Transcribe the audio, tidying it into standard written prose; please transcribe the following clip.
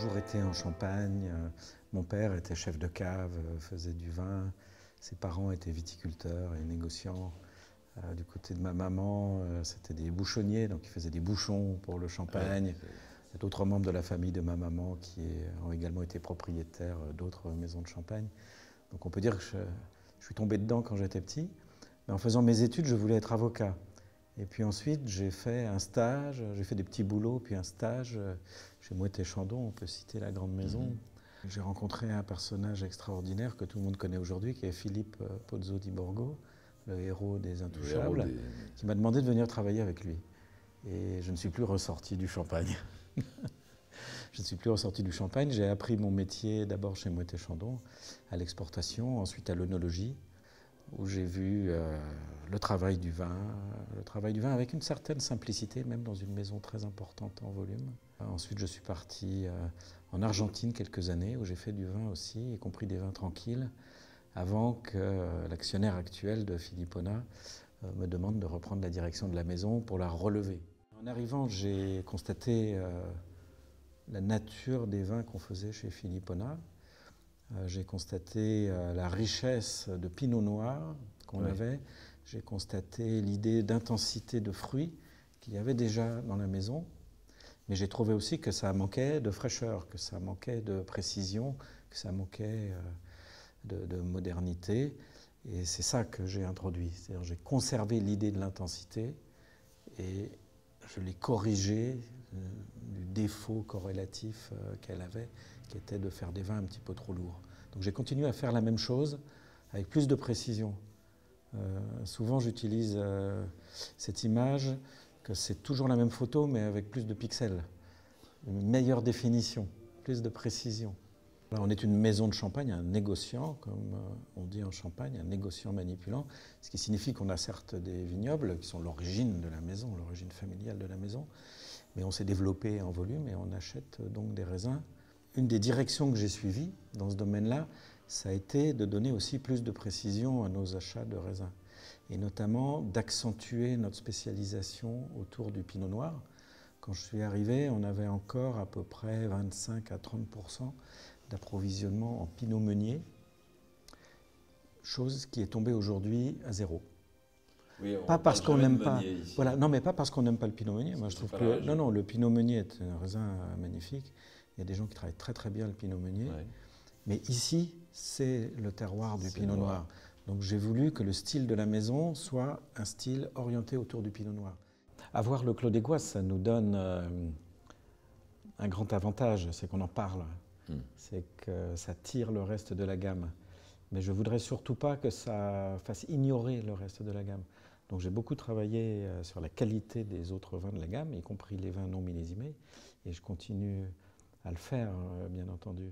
toujours été en Champagne. Mon père était chef de cave, faisait du vin. Ses parents étaient viticulteurs et négociants. Du côté de ma maman, c'était des bouchonniers, donc ils faisaient des bouchons pour le champagne. Il y a d'autres membres de la famille de ma maman qui ont également été propriétaires d'autres maisons de champagne. Donc on peut dire que je suis tombé dedans quand j'étais petit. Mais en faisant mes études, je voulais être avocat. Et puis ensuite, j'ai fait un stage, j'ai fait des petits boulots, puis un stage chez Moët & Chandon, on peut citer la grande maison. J'ai rencontré un personnage extraordinaire que tout le monde connaît aujourd'hui, qui est Philippe Pozzo di Borgo, le héros des Intouchables, qui m'a demandé de venir travailler avec lui. Et je ne suis plus ressorti du Champagne. Je ne suis plus ressorti du Champagne. J'ai appris mon métier d'abord chez Moët & Chandon, à l'exportation, ensuite à l'œnologie, où j'ai vu le travail du vin avec une certaine simplicité, même dans une maison très importante en volume. Ensuite, je suis parti en Argentine quelques années, où j'ai fait du vin aussi, y compris des vins tranquilles, avant que l'actionnaire actuel de Filipona me demande de reprendre la direction de la maison pour la relever. En arrivant, j'ai constaté la nature des vins qu'on faisait chez Filipona. J'ai constaté la richesse de pinot noir qu'on avait. J'ai constaté l'idée d'intensité de fruits qu'il y avait déjà dans la maison. Mais j'ai trouvé aussi que ça manquait de fraîcheur, que ça manquait de précision, que ça manquait de modernité. Et c'est ça que j'ai introduit. C'est-à-dire j'ai conservé l'idée de l'intensité et je l'ai corrigée du défaut corrélatif qu'elle avait, qui était de faire des vins un petit peu trop lourds. Donc j'ai continué à faire la même chose avec plus de précision. Souvent j'utilise cette image que c'est toujours la même photo mais avec plus de pixels, une meilleure définition, plus de précision. Là, on est une maison de champagne, un négociant, comme on dit en Champagne, un négociant manipulant, ce qui signifie qu'on a certes des vignobles qui sont l'origine de la maison, l'origine familiale de la maison, mais on s'est développé en volume et on achète donc des raisins. Une des directions que j'ai suivies dans ce domaine-là, ça a été de donner aussi plus de précision à nos achats de raisins, et notamment d'accentuer notre spécialisation autour du pinot noir. Quand je suis arrivé, on avait encore à peu près 25 à 30% d'approvisionnement en pinot meunier, chose qui est tombée aujourd'hui à zéro. Oui, pas parce qu'on n'aime pas, voilà, non, mais pas parce qu'on n'aime pas le pinot meunier. Moi, je trouve que non, le pinot meunier est un raisin magnifique. Il y a des gens qui travaillent très très bien le pinot meunier. Ouais. Mais ici, c'est le terroir du pinot noir. Donc j'ai voulu que le style de la maison soit un style orienté autour du pinot noir. Avoir le Clos des Goisses, ça nous donne un grand avantage, c'est qu'on en parle. C'est que ça tire le reste de la gamme. Mais je ne voudrais surtout pas que ça fasse ignorer le reste de la gamme. Donc j'ai beaucoup travaillé sur la qualité des autres vins de la gamme, y compris les vins non millésimés, et je continue à le faire, bien entendu.